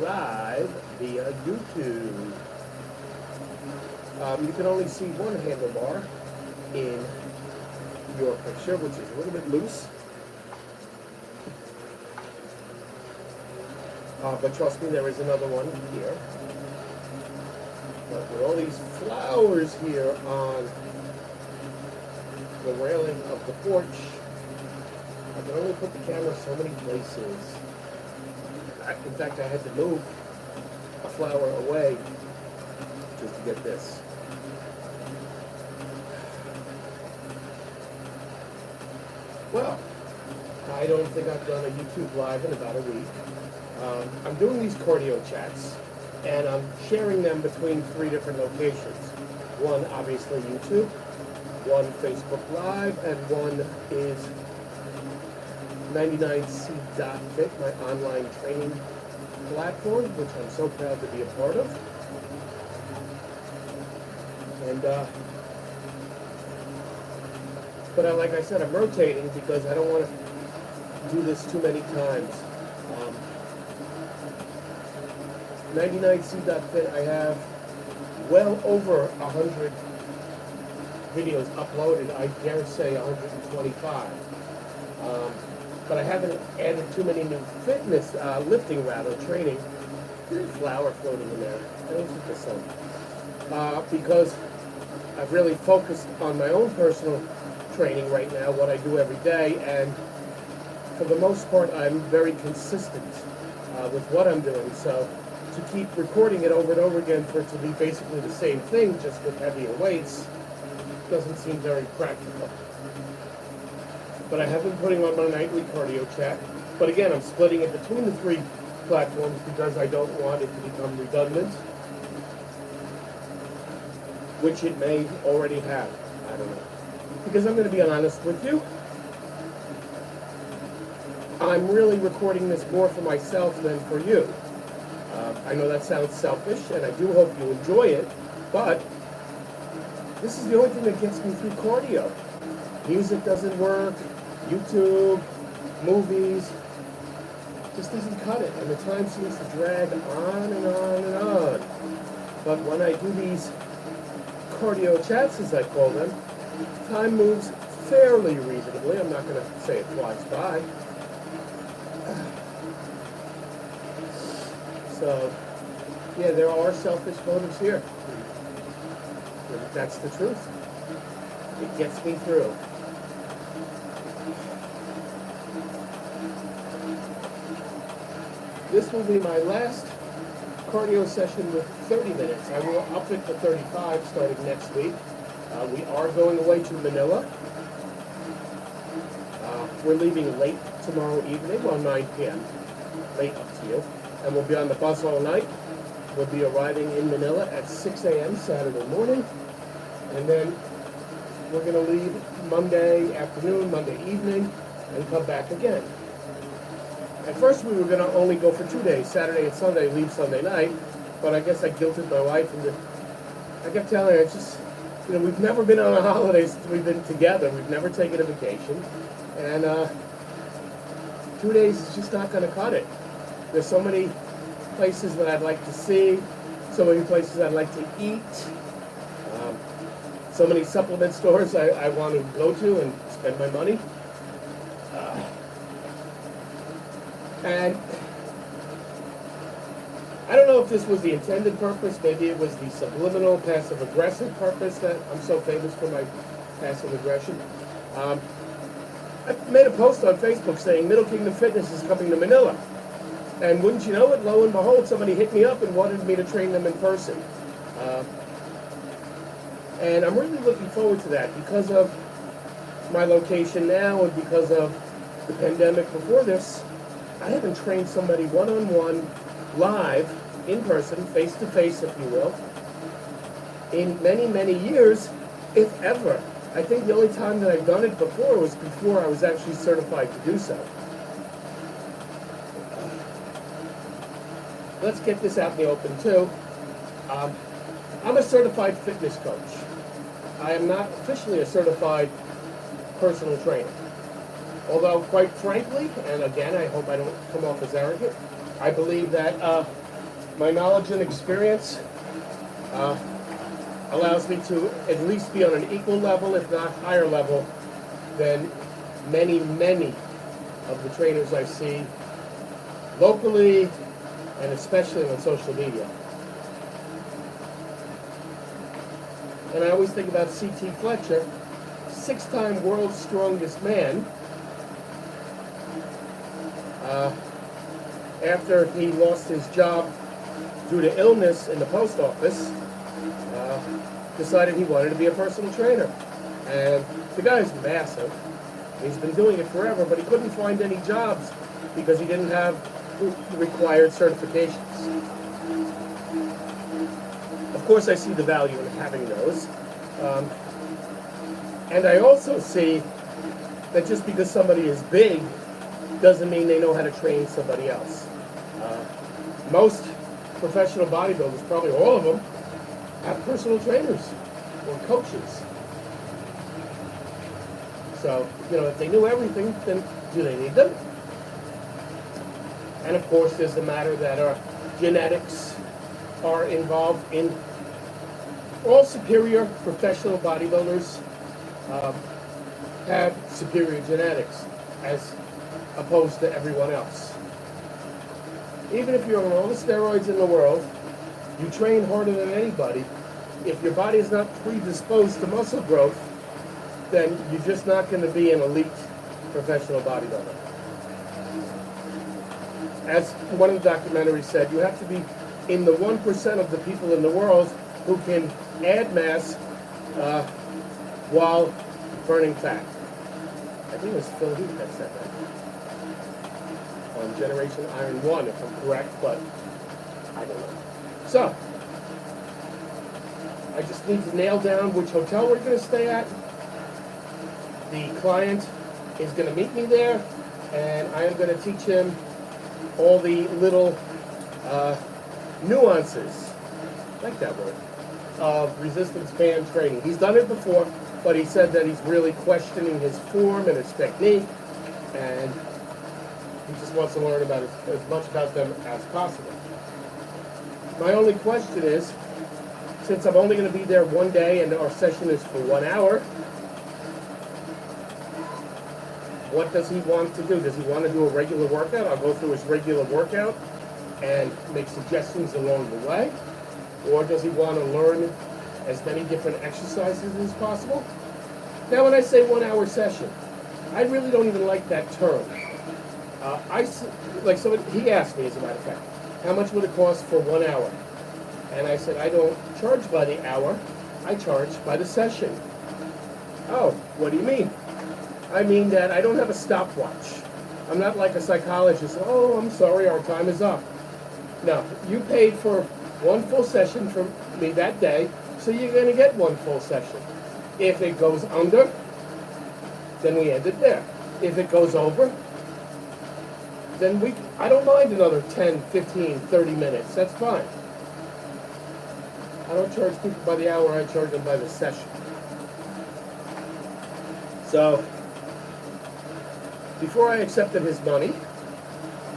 live via YouTube. You can only see one handlebar in your picture, which is a little bit loose. But trust me, there is another one here. But with all these flowers here on the railing of the porch, I can only put the camera so many places. In fact, I had to move a flower away just to get this. Well, I don't think I've done a YouTube Live in about a week. I'm doing these cardio chats, and I'm sharing them between 3 different locations. One, obviously, YouTube. One, Facebook Live, and one is 99C.fit, my online training platform, which I'm so proud to be a part of. And, but like I said, I'm rotating because I don't want to do this too many times. 99C.fit, I have well over 100 videos uploaded. I dare say 125. But I haven't added too many new fitness, lifting rather, training. There's a flower floating in there. I don't think the sun. Because I've really focused on my own personal training right now, what I do every day, and for the most part, I'm very consistent with what I'm doing. So to keep recording it over and over again for it to be basically the same thing, just with heavier weights, doesn't seem very practical. But I have been putting on my nightly cardio chat. But again, I'm splitting it between the 3 platforms because I don't want it to become redundant, which it may already have. I don't know. Because I'm going to be honest with you, I'm really recording this more for myself than for you. I know that sounds selfish, and I do hope you enjoy it, but this is the only thing that gets me through cardio. Music doesn't work, YouTube, movies, just doesn't cut it, and the time seems to drag on and on and on. But when I do these cardio chats, as I call them, time moves fairly reasonably. I'm not going to say it flies by. So, yeah, there are selfish motives here. That's the truth. It gets me through. This will be my last cardio session with 30 minutes. I will up it to 35 starting next week. We are going away to Manila. We're leaving late tomorrow evening, well, 9 p.m. Late up to you. And we'll be on the bus all night. We'll be arriving in Manila at 6 a.m. Saturday morning. And then we're going to leave Monday afternoon, Monday evening, and come back again. At first, we were going to only go for 2 days, Saturday and Sunday, leave Sunday night. But I guess I guilted my wife, and I kept telling her, it's just, we've never been on a holiday since we've been together. We've never taken a vacation. And 2 days is just not going to cut it. There's so many places that I'd like to see, so many places I'd like to eat, so many supplement stores I want to go to and spend my money. And I don't know if this was the intended purpose. Maybe it was the subliminal, passive-aggressive purpose that I'm so famous for my passive aggression. I made a post on Facebook saying Middle Kingdom Fitness is coming to Manila. And wouldn't you know it, lo and behold, somebody hit me up and wanted me to train them in person. And I'm really looking forward to that because of my location now and because of the pandemic before this. I haven't trained somebody one-on-one, live, in person, face-to-face, if you will, in many, many years, if ever. I think the only time that I've done it before was before I was actually certified to do so. Let's get this out in the open, too. I'm a certified fitness coach. I am not officially a certified personal trainer. Although, quite frankly, and again, I hope I don't come off as arrogant, I believe that My knowledge and experience allows me to at least be on an equal level, if not higher level, than many, many of the trainers I see locally and especially on social media. And I always think about C.T. Fletcher, 6-time world's strongest man. After he lost his job due to illness in the post office, decided he wanted to be a personal trainer. And the guy's massive. He's been doing it forever, but he couldn't find any jobs because he didn't have the required certifications. Of course, I see the value in having those. And I also see that just because somebody is big doesn't mean they know how to train somebody else. Most professional bodybuilders, probably all of them, have personal trainers or coaches. So, if they knew everything, then do they need them? And of course, there's the matter that our genetics are involved in. All superior professional bodybuilders have superior genetics as opposed to everyone else. Even if you're on all the steroids in the world, you train harder than anybody. If your body is not predisposed to muscle growth, then you're just not going to be an elite professional bodybuilder. As one of the documentaries said, you have to be in the 1% of the people in the world who can add mass while burning fat. I think it was Phil Heath that said that. On Generation Iron 1, if I'm correct, but I don't know. So, I just need to nail down which hotel we're going to stay at. The client is going to meet me there, and I am going to teach him all the little nuances, I like that word, of resistance band training. He's done it before, but he said that he's really questioning his form and his technique, and he just wants to learn about as much about them as possible. My only question is, since I'm only going to be there one day and our session is for 1 hour, what does he want to do? Does he want to do a regular workout? I'll go through his regular workout and make suggestions along the way. Or does he want to learn as many different exercises as possible? Now, when I say 1 hour session, I really don't even like that term. He asked me, as a matter of fact, how much would it cost for 1 hour? And I said, I don't charge by the hour, I charge by the session. Oh, what do you mean? I mean that I don't have a stopwatch. I'm not like a psychologist. Oh, I'm sorry, our time is up. No, you paid for one full session from me that day, so you're going to get one full session. If it goes under, then we end it there. If it goes over, then I don't mind another 10, 15, 30 minutes. That's fine. I don't charge people by the hour, I charge them by the session. So, before I accepted his money,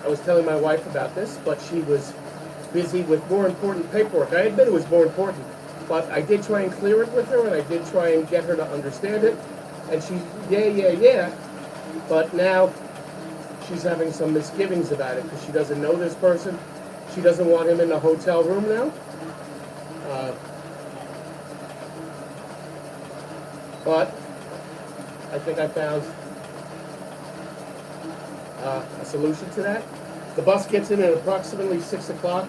I was telling my wife about this, but she was busy with more important paperwork. I admit it was more important, but I did try and clear it with her, and I did try and get her to understand it. And she, yeah, but now she's having some misgivings about it because she doesn't know this person. She doesn't want him in the hotel room now. But I think I found a solution to that. The bus gets in at approximately 6 o'clock.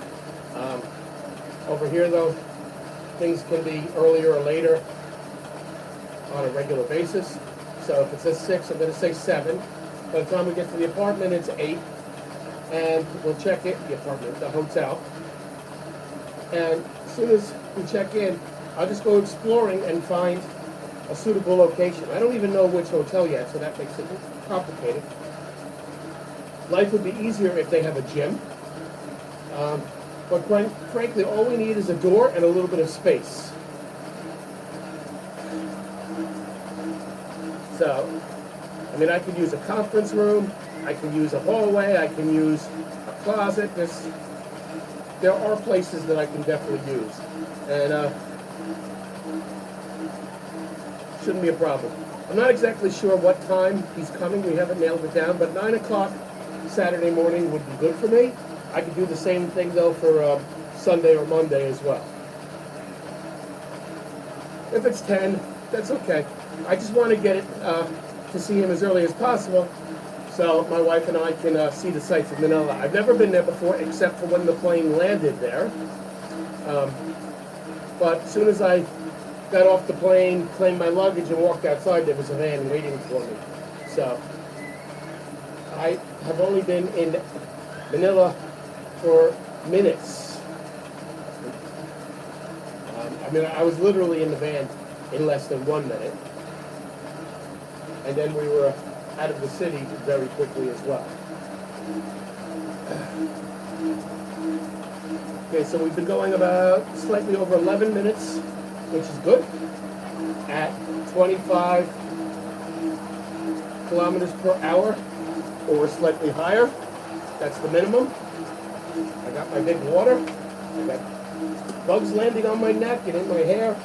Over here, though, things can be earlier or later on a regular basis. So if it says 6, I'm going to say 7. By the time we get to the apartment, it's 8. And we'll check in, the hotel. And as soon as we check in, I'll just go exploring and find a suitable location. I don't even know which hotel yet, so that makes it complicated. Life would be easier if they have a gym. But quite frankly, all we need is a door and a little bit of space. So, I could use a conference room, I can use a hallway, I can use a closet. there are places that I can definitely use, and shouldn't be a problem. I'm not exactly sure what time he's coming. We haven't nailed it down, but 9 o'clock Saturday morning would be good for me. I could do the same thing, though, for Sunday or Monday as well. If it's 10, that's okay. I just want to get it to see him as early as possible so my wife and I can see the sights of Manila. I've never been there before except for when the plane landed there. But as soon as I got off the plane, claimed my luggage, and walked outside, there was a van waiting for me. So I have only been in Manila for minutes. I was literally in the van in less than 1 minute. And then we were out of the city very quickly as well. Okay, so we've been going about slightly over 11 minutes, which is good, at 25 kilometers per hour or slightly higher. That's the minimum. I got my big water. I got bugs landing on my neck and in my hair.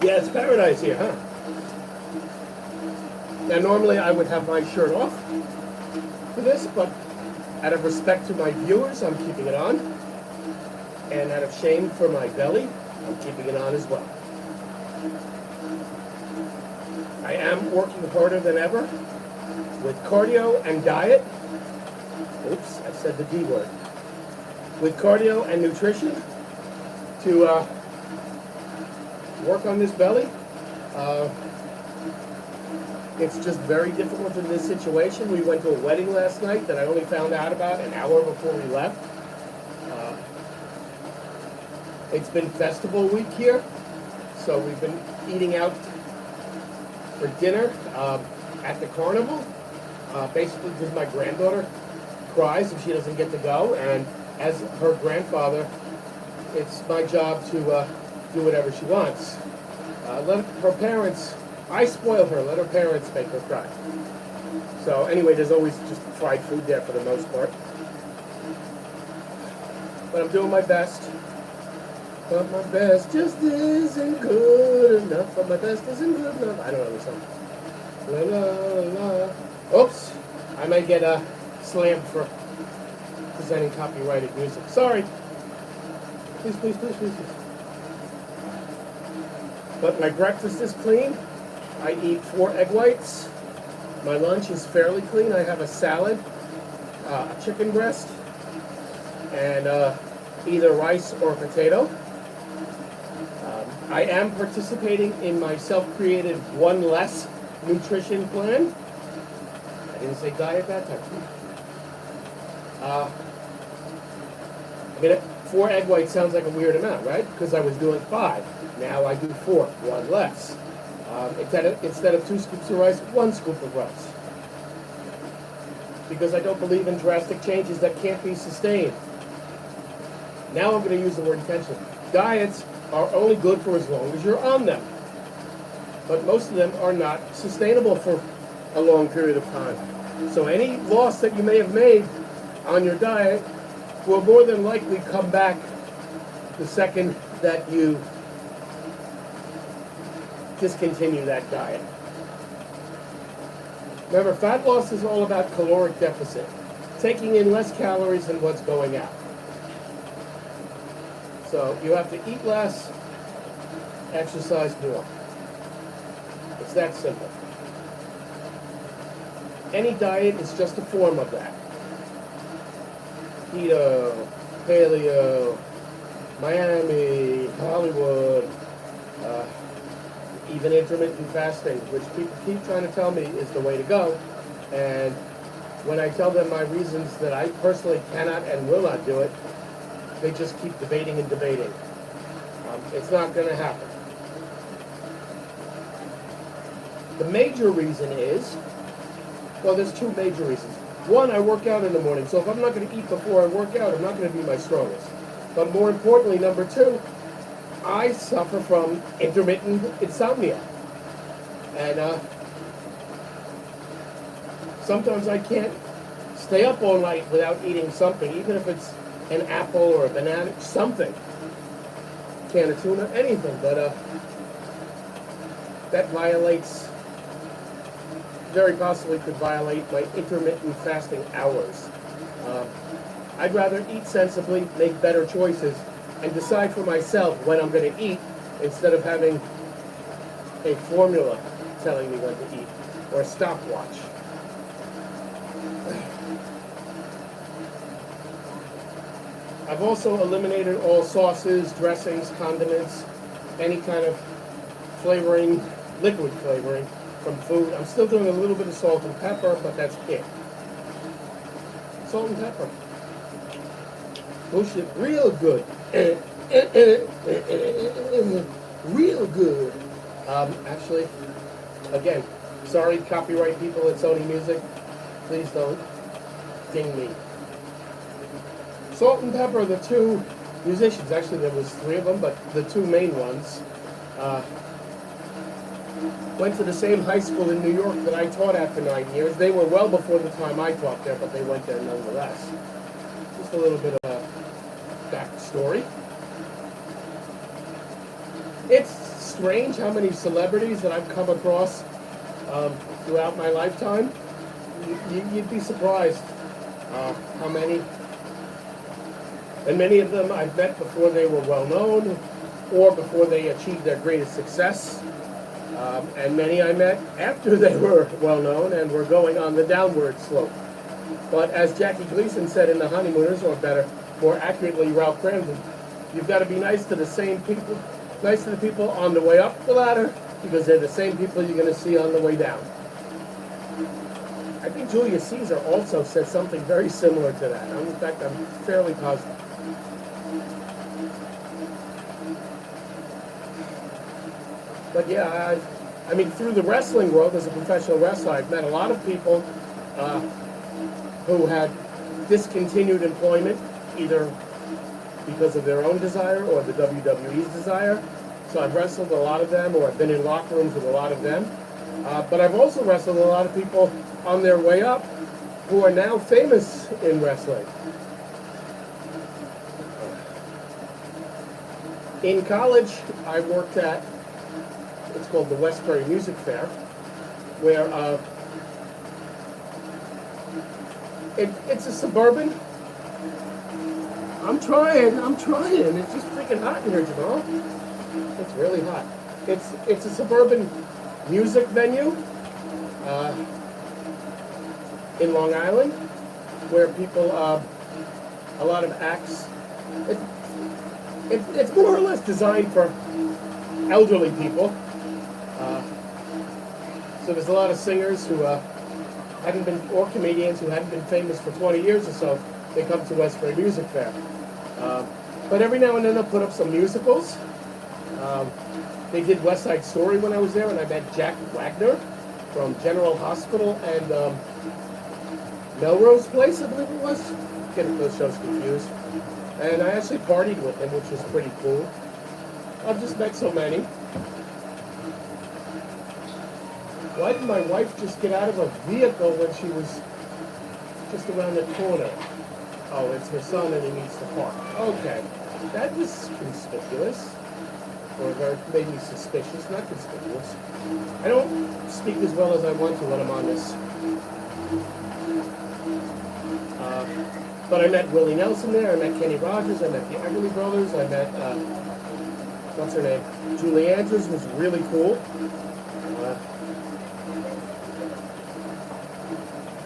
Yeah, it's paradise here, huh? Now, normally I would have my shirt off for this, but out of respect to my viewers, I'm keeping it on. And out of shame for my belly, I'm keeping it on as well. I am working harder than ever with cardio and diet. Oops, I said the D word. With cardio and nutrition to work on this belly. It's just very difficult in this situation. We went to a wedding last night that I only found out about an hour before we left. It's been festival week here, so we've been eating out for dinner at the carnival. Basically, because my granddaughter cries if she doesn't get to go, and as her grandfather, it's my job to do whatever she wants. Let her parents, I spoil her, let her parents make her cry. So anyway, there's always just fried food there for the most part. But I'm doing my best. But my best just isn't good enough. But my best isn't good enough. I don't know the song. La la la. Oops. I might get slammed for presenting copyrighted music. Sorry. Please, please, please, please, please. But my breakfast is clean. I eat 4 egg whites. My lunch is fairly clean. I have a salad, a chicken breast, and either rice or potato. I am participating in my self-created One Less nutrition plan. I didn't say diet that time. 4 egg whites sounds like a weird amount, right? Because I was doing 5. Now I do 4, 1 less. Instead of 2 scoops of rice, 1 scoop of rice. Because I don't believe in drastic changes that can't be sustained. Now I'm going to use the word intentionally. Diets are only good for as long as you're on them. But most of them are not sustainable for a long period of time. So any loss that you may have made on your diet will more than likely come back the second that you discontinue that diet. Remember, fat loss is all about caloric deficit, taking in less calories than what's going out. So you have to eat less, exercise more. It's that simple. Any diet is just a form of that. Keto, paleo, Miami, Hollywood, even intermittent fasting, which people keep trying to tell me is the way to go. And when I tell them my reasons that I personally cannot and will not do it, they just keep debating and debating. It's not going to happen. The major reason is, well, there's 2 major reasons. One, I work out in the morning, so if I'm not going to eat before I work out, I'm not going to be my strongest. But more importantly, number 2, I suffer from intermittent insomnia. And sometimes I can't stay up all night without eating something, even if it's an apple or a banana, something. Can of tuna, anything, but that violates, very possibly could violate my intermittent fasting hours. I'd rather eat sensibly, make better choices, and decide for myself when I'm going to eat instead of having a formula telling me when to eat or a stopwatch. I've also eliminated all sauces, dressings, condiments, any kind of flavoring, liquid flavoring from food. I'm still doing a little bit of salt and pepper, but that's it. Salt and pepper. Push it real good. Real good. Actually, again, sorry, copyright people at Sony Music. Please don't ding me. Salt and Pepper, the two musicians, actually there was three of them, but the two main ones, went to the same high school in New York that I taught at for 9 years. They were well before the time I taught there, but they went there nonetheless. Just a little bit of a backstory. It's strange how many celebrities that I've come across throughout my lifetime. You'd be surprised how many. And many of them I've met before they were well known or before they achieved their greatest success. And many I met after they were well known and were going on the downward slope. But as Jackie Gleason said in The Honeymooners, or better, more accurately, Ralph Cramden, you've got to be nice to the same people, nice to the people on the way up the ladder, because they're the same people you're going to see on the way down. I think Julius Caesar also said something very similar to that. In fact, I'm fairly positive. But yeah, I mean, through the wrestling world, as a professional wrestler, I've met a lot of people who had discontinued employment, either because of their own desire or the WWE's desire. So I've wrestled a lot of them, or I've been in locker rooms with a lot of them. But I've also wrestled a lot of people on their way up who are now famous in wrestling. In college, I worked at, it's called the Westbury Music Fair, where it's a suburban. I'm trying. It's just freaking hot in here, Jamal. It's really hot. It's a suburban music venue in Long Island, where people, a lot of acts. It's more or less designed for elderly people. So there's a lot of singers who hadn't been, or comedians who hadn't been famous for 20 years or so. They come to Westbury Music Fair. But every now and then they'll put up some musicals. They did West Side Story when I was there, and I met Jack Wagner from General Hospital and Melrose Place, I believe it was. Getting those shows confused. And I actually partied with him, which was pretty cool. I've just met so many. Why did my wife just get out of a vehicle when she was just around the corner? Oh, it's her son and he needs to park. Okay. That was conspicuous. Or made me suspicious, not conspicuous. I don't speak as well as I want to when I'm on this. But I met Willie Nelson there, I met Kenny Rogers, I met the Everly Brothers, I met, what's her name? Julie Andrews was really cool.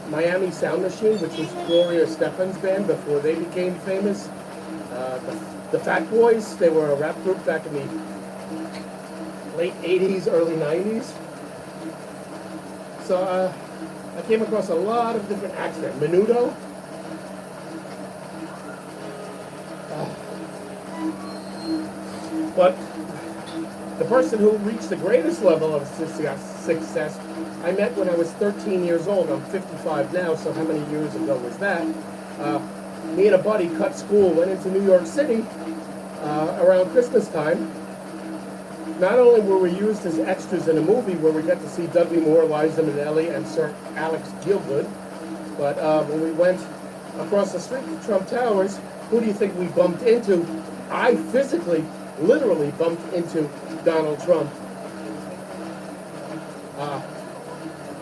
Miami Sound Machine, which was Gloria Stefan's band before they became famous. The Fat Boys, they were a rap group back in the late 80s, early 90s. So I came across a lot of different acts there. Menudo. But the person who reached the greatest level of success, I met when I was 13 years old. I'm 55 now, so how many years ago was that? Me and a buddy cut school, went into New York City around Christmas time. Not only were we used as extras in a movie where we got to see Dudley Moore, Liza Minnelli, and Sir Alex Gielgud, But when we went across the street to Trump Towers, who do you think we bumped into? I physically, literally bumped into Donald Trump.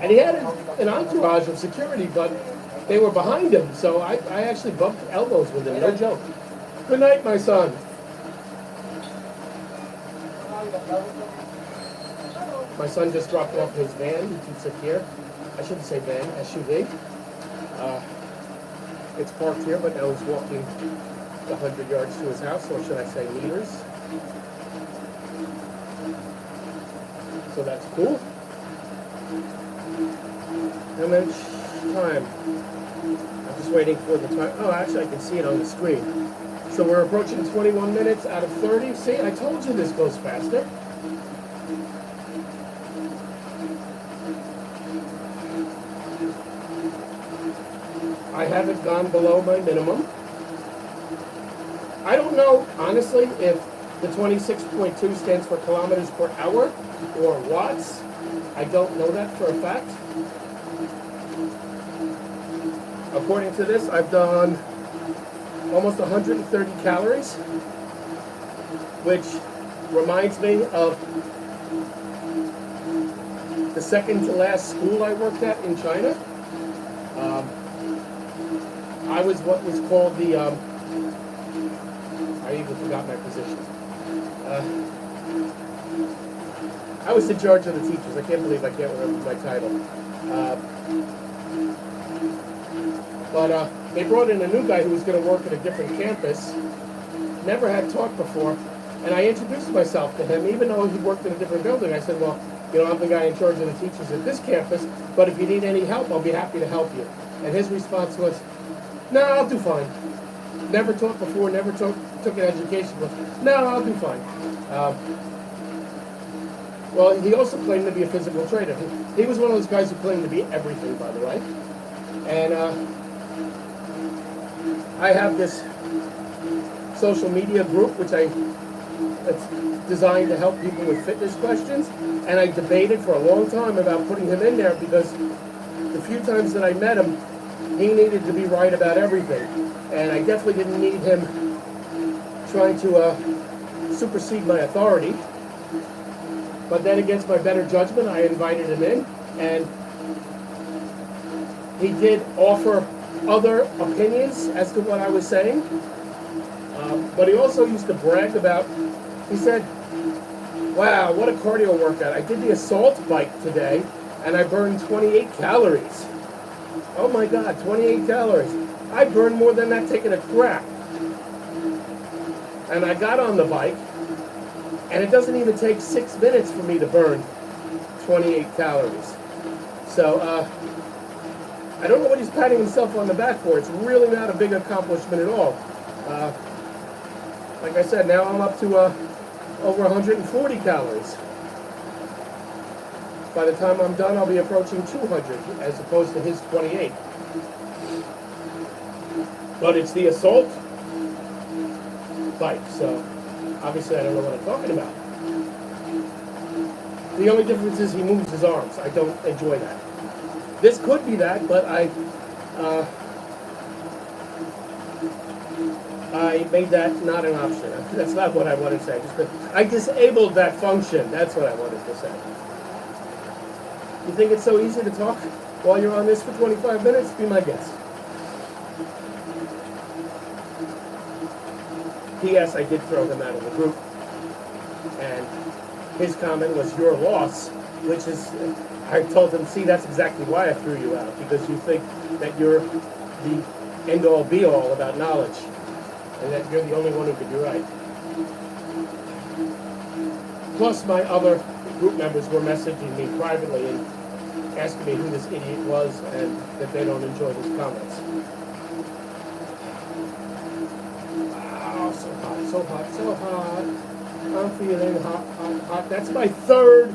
And he had an entourage of security, but they were behind him, so I actually bumped elbows with him, no joke. Good night, my son. My son just dropped off his van. He keeps it here. I shouldn't say van, SUV. It's parked here, but now he's walking the 100 yards to his house, or should I say meters. So that's cool. And then time. I'm just waiting for the time. Oh, actually, I can see it on the screen. So we're approaching 21 minutes out of 30. See, I told you this goes faster. I haven't gone below my minimum. I don't know, honestly, if the 26.2 stands for kilometers per hour or watts. I don't know that for a fact. According to this, I've done almost 130 calories, which reminds me of the second to last school I worked at in China. I was what was called the, I even forgot my position. I was in charge of the teachers. I can't believe I can't remember my title. But they brought in a new guy who was going to work at a different campus. Never had taught before. And I introduced myself to him, even though he worked in a different building. I said, well, I'm the guy in charge of the teachers at this campus, but if you need any help, I'll be happy to help you. And his response was, no, I'll do fine. Never taught before, never took an education course. No, I'll do fine. Well, he also claimed to be a physical trainer. He was one of those guys who claimed to be everything, by the way. And I have this social media group, which it's designed to help people with fitness questions. And I debated for a long time about putting him in there because the few times that I met him, he needed to be right about everything. And I definitely didn't need him trying to supersede my authority. But then against my better judgment, I invited him in. And he did offer other opinions as to what I was saying. But he also used to brag about, he said, wow, what a cardio workout. I did the assault bike today, and I burned 28 calories. Oh my God, 28 calories. I burned more than that taking a crap. And I got on the bike, and it doesn't even take 6 minutes for me to burn 28 calories. So, I don't know what he's patting himself on the back for. It's really not a big accomplishment at all. Like I said, now I'm up to over 140 calories. By the time I'm done, I'll be approaching 200 as opposed to his 28. But it's the assault bike, so obviously I don't know what I'm talking about. The only difference is he moves his arms. I don't enjoy that. This could be that, but I made that not an option. That's not what I wanted to say. I disabled that function. That's what I wanted to say. You think it's so easy to talk while you're on this for 25 minutes? Be my guest. P.S. I did throw him out of the group. And his comment was, your loss, which is, I told him, see, that's exactly why I threw you out, because you think that you're the end-all, be-all about knowledge, and that you're the only one who could be right. Plus, my other group members were messaging me privately and asking me who this idiot was and that they don't enjoy his comments. Wow, so hot, so hot, so hot. I'm feeling hot, hot, hot. That's my third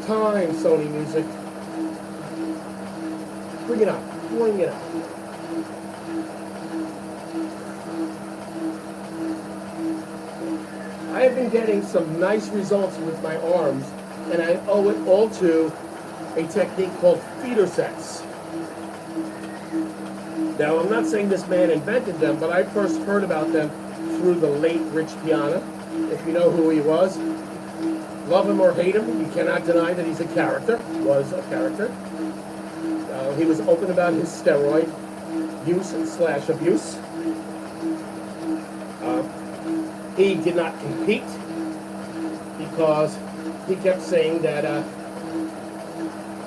time, Sony Music. Bring it up, bring it up. I have been getting some nice results with my arms, and I owe it all to a technique called feeder sets. Now, I'm not saying this man invented them, but I first heard about them through the late Rich Piana. If you know who he was, love him or hate him, you cannot deny that he's a character, was a character. He was open about his steroid use / abuse. He did not compete because he kept saying that,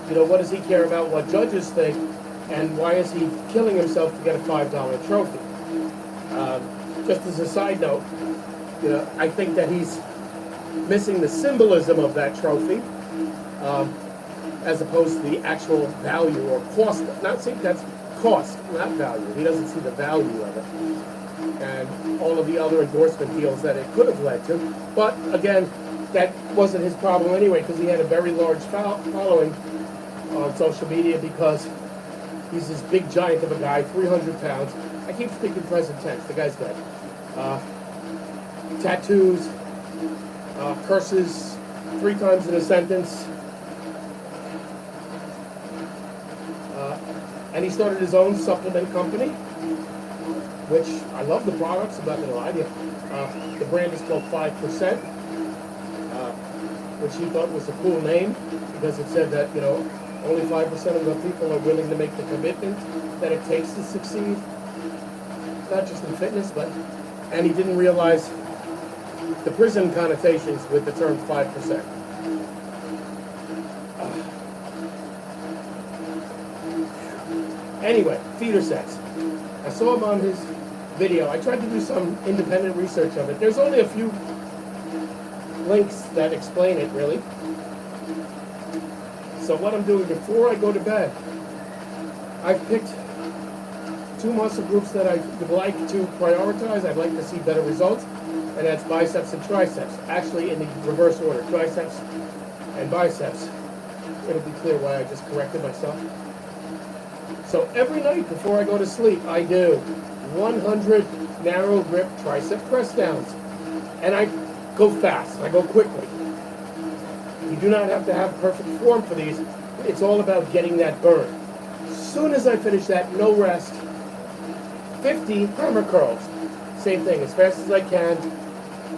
what does he care about what judges think, and why is he killing himself to get a $5 trophy? Just as a side note, I think that he's missing the symbolism of that trophy, as opposed to the actual value or cost. That's cost, not value. He doesn't see the value of it, and all of the other endorsement deals that it could have led to. But again, that wasn't his problem anyway, because he had a very large following on social media, because he's this big giant of a guy, 300 pounds. I keep speaking present tense. The guy's dead. Tattoos, curses 3 times in a sentence. And he started his own supplement company, which I love the products, I'm not going to lie to you. The brand is called 5%, which he thought was a cool name, because it said that, only 5% of the people are willing to make the commitment that it takes to succeed, not just in fitness, and he didn't realize the prison connotations with the term 5%. Anyway, feeder sets. I saw him on his video. I tried to do some independent research of it. There's only a few links that explain it, really. So what I'm doing before I go to bed, I've picked 2 muscle groups that I would like to prioritize. I'd like to see better results, and that's biceps and triceps. Actually, in the reverse order, triceps and biceps. It'll be clear why I just corrected myself. So every night before I go to sleep, I do 100 narrow grip tricep press downs. And I go fast, I go quickly. You do not have to have perfect form for these. It's all about getting that burn. As soon as I finish that, no rest, 50 hammer curls. Same thing, as fast as I can,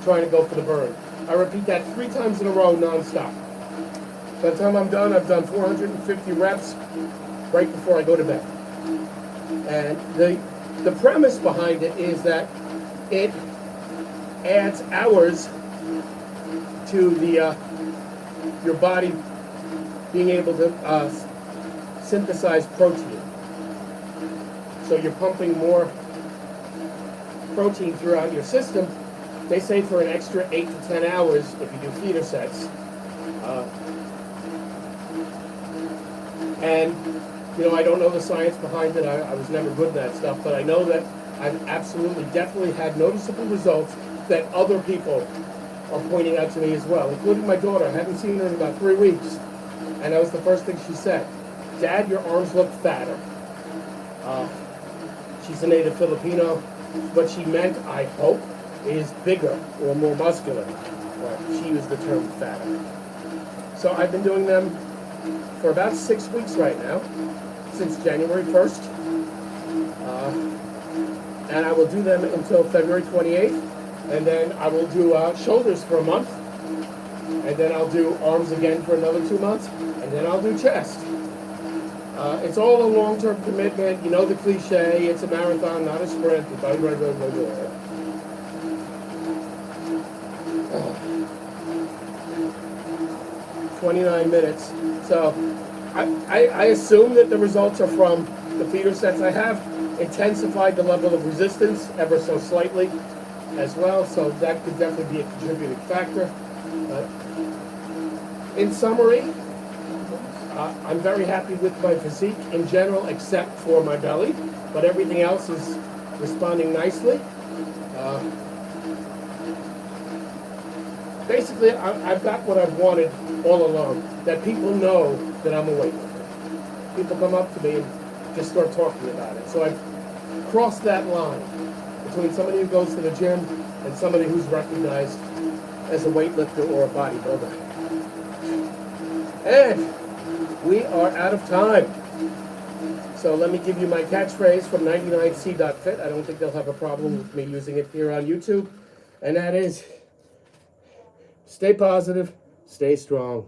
trying to go for the burn. I repeat that 3 times in a row, non-stop. By the time I'm done, I've done 450 reps right before I go to bed. And the premise behind it is that it adds hours to the your body being able to synthesize protein. So you're pumping more protein throughout your system. They say for an extra 8 to 10 hours if you do feeder sets. And I don't know the science behind it. I was never good at that stuff, but I know that I've absolutely, definitely had noticeable results that other people are pointing out to me as well, including my daughter. I haven't seen her in about 3 weeks, and that was the first thing she said. Dad, your arms look fatter. She's a native Filipino. What she meant, I hope, is bigger or more muscular. Well, she used the term fatter. So I've been doing them for about 6 weeks right now, since January 1st. And I will do them until February 28th. And then I will do shoulders for a month. And then I'll do arms again for another 2 months. And then I'll do chest. It's all a long-term commitment. You know the cliche, it's a marathon, not a sprint. 29 minutes. So I assume that the results are from the feeder sets. I have intensified the level of resistance ever so slightly as well, so that could definitely be a contributing factor. In summary, I'm very happy with my physique in general, except for my belly, but everything else is responding nicely. Basically, I've got what I've wanted all along, that people know that I'm a weightlifter. People come up to me and just start talking about it. So I've crossed that line between somebody who goes to the gym and somebody who's recognized as a weightlifter or a bodybuilder. And we are out of time. So let me give you my catchphrase from 99C.fit. I don't think they'll have a problem with me using it here on YouTube. And that is, stay positive, stay strong.